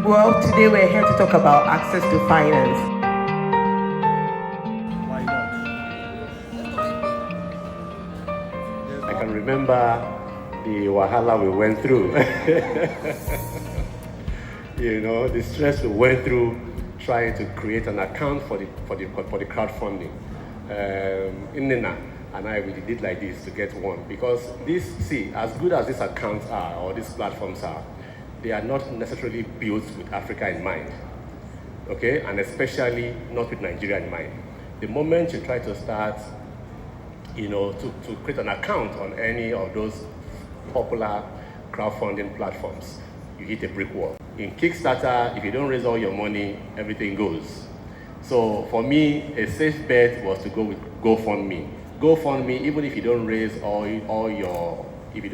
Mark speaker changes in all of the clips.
Speaker 1: Well, today we're here to talk about access to finance.
Speaker 2: Why not?
Speaker 3: I can remember the wahala we went through. The stress we went through trying to create an account for the crowdfunding. Nina and I really did like this to get one, because as good as these accounts are or these platforms are, they are not necessarily built with Africa in mind, okay? And especially not with Nigeria in mind. The moment you try to start, to create an account on any of those popular crowdfunding platforms, you hit a brick wall. In Kickstarter, if you don't raise all your money, everything goes. So for me, a safe bet was to go with GoFundMe. GoFundMe, even if you don't raise if you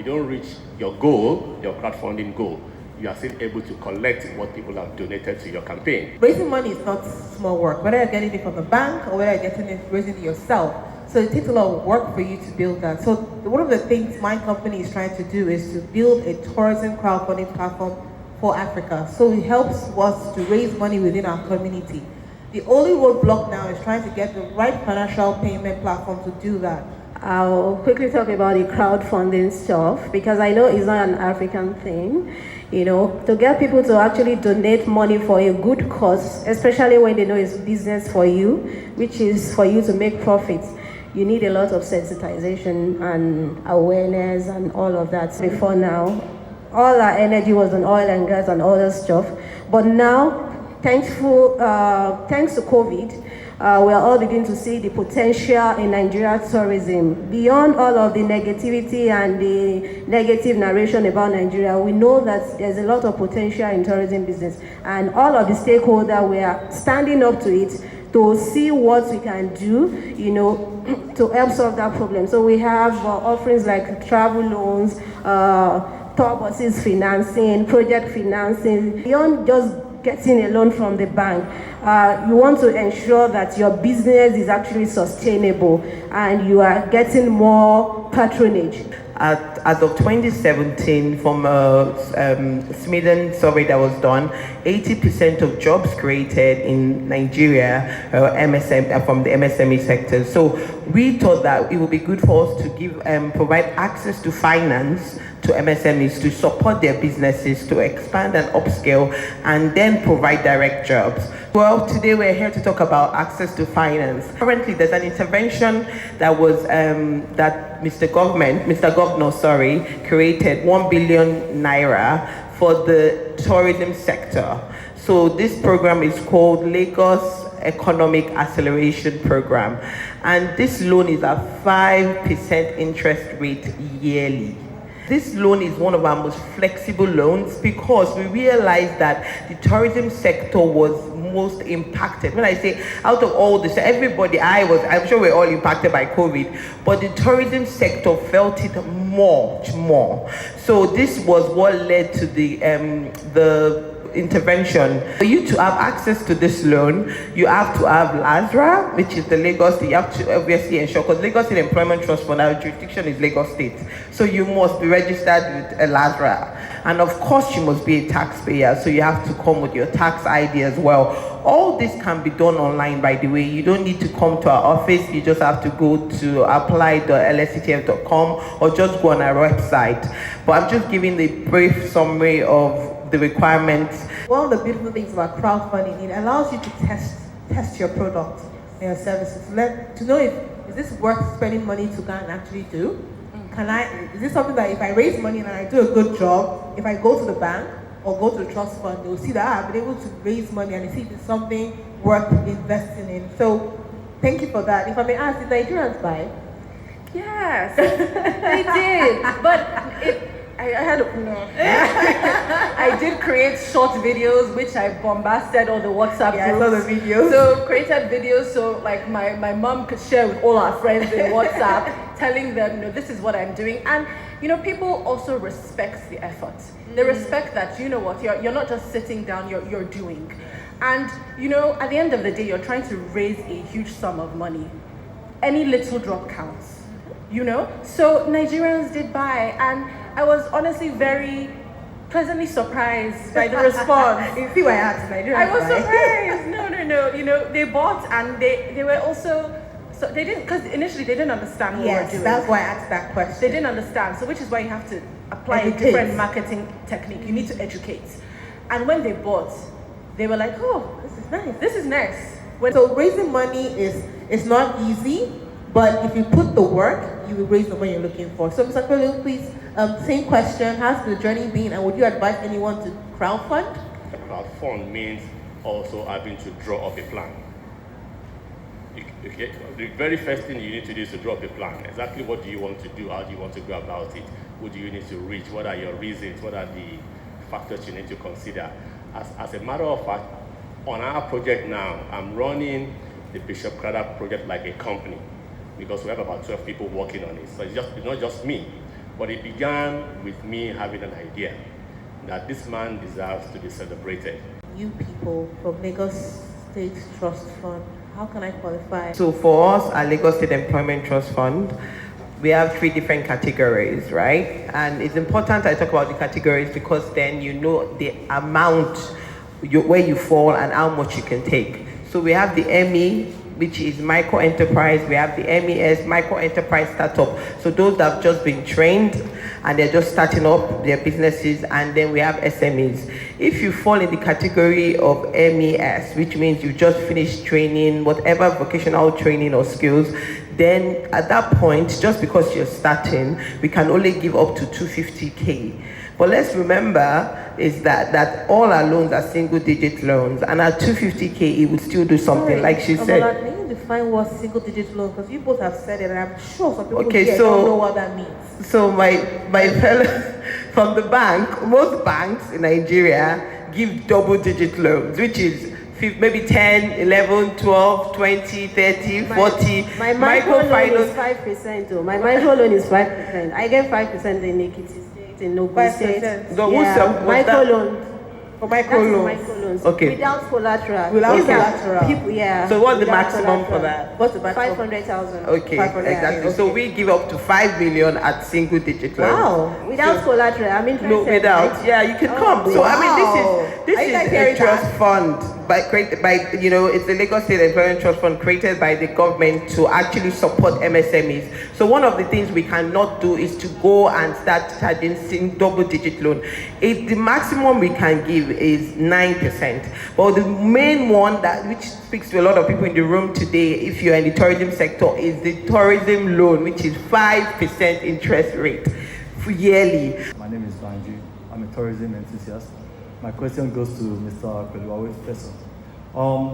Speaker 3: don't reach your goal, your crowdfunding goal, you are still able to collect what people have donated to your campaign.
Speaker 1: Raising money is not small work, whether you're getting it from the bank or whether you're raising it yourself. So it takes a lot of work for you to build that. So one of the things my company is trying to do is to build a tourism crowdfunding platform for Africa. So it helps us to raise money within our community. The only roadblock now is trying to get the right financial payment platform to do that.
Speaker 4: I'll quickly talk about the crowdfunding stuff, because I know it's not an African thing. To get people to actually donate money for a good cause, especially when they know it's business for you, which is for you to make profits, you need a lot of sensitization and awareness and all of that. Before now, all our energy was on oil and gas and all that stuff. But now, thanks to COVID, we are all beginning to see the potential in Nigeria tourism. Beyond all of the negativity and the negative narration about Nigeria, we know that there's a lot of potential in tourism business. And all of the stakeholders, we are standing up to it to see what we can do, to help solve that problem. So we have offerings like travel loans, tour buses financing, project financing. Beyond just getting a loan from the bank, you want to ensure that your business is actually sustainable and you are getting more patronage.
Speaker 1: As of 2017, from a Smithson survey that was done, 80% of jobs created in Nigeria are from the MSME sector. So we thought that it would be good for us to provide access to finance to MSMEs to support their businesses, to expand and upscale, and then provide direct jobs. Well, today we're here to talk about access to finance. Currently, there's an intervention that was that Mr. Governor, created 1 billion naira for the tourism sector. So this program is called Lagos Economic Acceleration Program, and this loan is at 5% interest rate yearly. This loan is one of our most flexible loans because we realized that the tourism sector was most impacted. When I say out of all this, everybody, I'm sure we're all impacted by COVID, but the tourism sector felt it much more. So this was what led to the intervention. For you to have access to this loan, you have to have LASRA, which is the Lagos. You have to obviously ensure, because Lagos State Employment Trust Fund, our jurisdiction is Lagos State, so you must be registered with a LASRA, and of course you must be a taxpayer, so you have to come with your tax ID as well. All this can be done online, by the way. You don't need to come to our office. You just have to go to apply.lsctf.com or just go on our website. But I'm just giving the brief summary of the requirements. One of the beautiful things about crowdfunding, it allows you to test your product and your services to know if is this worth spending money to go and actually do. Is this something that if I raise money and I do a good job, if I go to the bank or go to the trust fund, they'll see that I've been able to raise money and see if it's something worth investing in. So thank you for that. If I may ask, did Nigerians buy?
Speaker 4: Yes, they did, but I did create short videos which I bombasted on the WhatsApp groups.
Speaker 1: I saw the videos.
Speaker 4: So created videos so like my mom could share with all our friends in WhatsApp, telling them, this is what I'm doing. And people also respect the effort. They respect that, you're not just sitting down, you're doing. And at the end of the day, you're trying to raise a huge sum of money. Any little drop counts. So Nigerians did buy, and I was honestly very
Speaker 2: pleasantly surprised by the response.
Speaker 5: You see why I asked?
Speaker 2: I was surprised. No. You know, they bought and they were also, so they didn't, because initially they didn't understand what we were doing.
Speaker 5: That's why I asked that question.
Speaker 2: They didn't understand, so which is why you have to apply a different marketing technique. You need to educate. And when they bought, they were like, oh, this is nice. This is nice.
Speaker 5: So raising money is not easy, but if you put the work, you will raise the money you're looking for. So Mr. Pelu, please, same question. How's the journey been, and would you advise anyone to crowdfund?
Speaker 3: Crowdfund means also having to draw up a plan. The very first thing you need to do is to draw up a plan. Exactly what do you want to do? How do you want to go about it? Who do you need to reach? What are your reasons? What are the factors you need to consider? As a matter of fact, on our project now, I'm running the Bishop Crowder project like a company because we have about 12 people working on it. So it's not just me, but it began with me having an idea that this man deserves to be celebrated.
Speaker 5: You people from Lagos State Trust Fund, how can I qualify?
Speaker 1: So for us, our Lagos State Employment Trust Fund, we have 3 different categories, right? And it's important I talk about the categories because then you know the amount where you fall and how much you can take. So we have the ME, which is micro enterprise. We have the MES, micro enterprise startup. So those that have just been trained and they're just starting up their businesses, and then we have SMEs. If you fall in the category of MES, which means you just finished training, whatever vocational training or skills, then at that point, just because you're starting, we can only give up to 250K. But let's remember is that all our loans are single-digit loans, and at 250K, it would still do something. Like she said.
Speaker 5: Omolara, can you define what single-digit loan? Because you both have said it, and I'm sure some people here don't know what that means.
Speaker 1: So my fellow from the bank, most banks in Nigeria give double-digit loans, which is maybe 10, 11, 12, 20, 30, 40.
Speaker 4: My micro loan is 5%. Oh. My micro loan is 5%. I get 5% in Ekiti. In Ogun State. Micro loans.
Speaker 5: For micro
Speaker 4: loans.
Speaker 1: Okay.
Speaker 4: Without collateral.
Speaker 5: Without collateral.
Speaker 4: People,
Speaker 1: So what's the maximum for that?
Speaker 5: What's the maximum?
Speaker 4: 500,000.
Speaker 1: Okay, exactly. Okay. So we give up to 5 million at single digit loans.
Speaker 4: Wow. Without collateral. I mean,
Speaker 1: no, without. Right? Yeah, you can come. So I mean, this is a trust fund created by it's the Lagos State Employment Trust Fund created by the government to actually support MSMEs. So one of the things we cannot do is to go and start charging double-digit loan. The maximum we can give is 9%. But the main one which speaks to a lot of people in the room today, if you're in the tourism sector, is the tourism loan, which is 5% interest rate yearly.
Speaker 6: My name is Banji. I'm a tourism enthusiast. My question goes to Mr. Pelu Awofeso.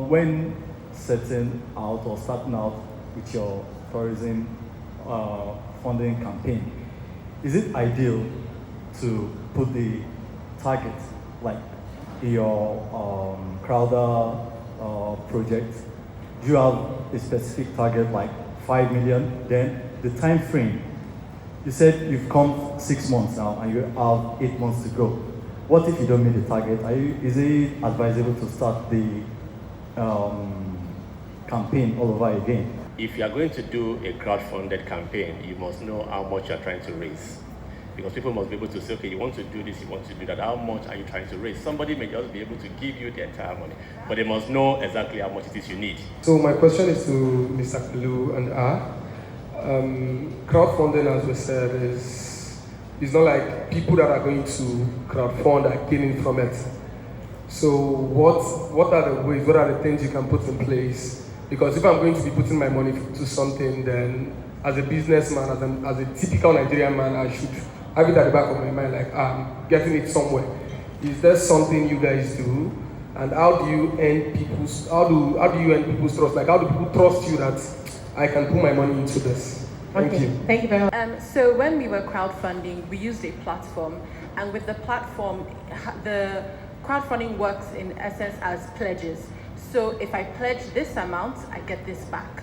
Speaker 6: When setting out or starting out with your tourism funding campaign, is it ideal to put the target, like your Crowder project? Do you have a specific target, like 5 million? Then the time frame. You said you've come 6 months now and you have 8 months to go. What if you don't meet the target? Is it advisable to start the campaign all over again?
Speaker 3: If you are going to do a crowd-funded campaign, you must know how much you are trying to raise. Because people must be able to say, okay, you want to do this, you want to do that, how much are you trying to raise? Somebody may just be able to give you the entire money, but they must know exactly how much it is you need.
Speaker 7: So my question is to Mr. Pelu and crowdfunding, as we said, is not like people that are going to crowdfund are gaining from it. So what are the ways, what are the things you can put in place? Because if I'm going to be putting my money to something, then as a businessman, as a typical Nigerian man, I should have it at the back of my mind, like I'm getting it somewhere. Is there something you guys do? And how do you earn people's trust? Like how do people trust you that I can put my money into this? Thank you.
Speaker 5: Thank you very much.
Speaker 2: So when we were crowdfunding, we used a platform, and with the platform, the crowdfunding works in essence as pledges. So if I pledge this amount, I get this back.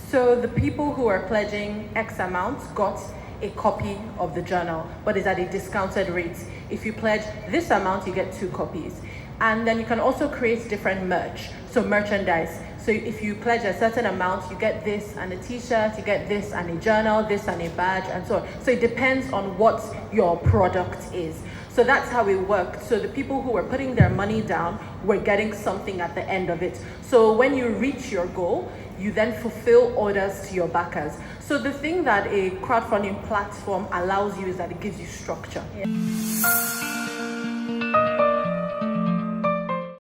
Speaker 2: So the people who are pledging X amount got a copy of the journal, but it's at a discounted rate. If you pledge this amount, you get 2 copies. And then you can also create different merch, so merchandise. So if you pledge a certain amount, you get this and a t-shirt, you get this and a journal, this and a badge, and so on. So it depends on what your product is. So that's how it worked. So the people who were putting their money down were getting something at the end of it. So when you reach your goal, you then fulfill orders to your backers. So the thing that a crowdfunding platform allows you is that it gives you structure.
Speaker 5: Yeah.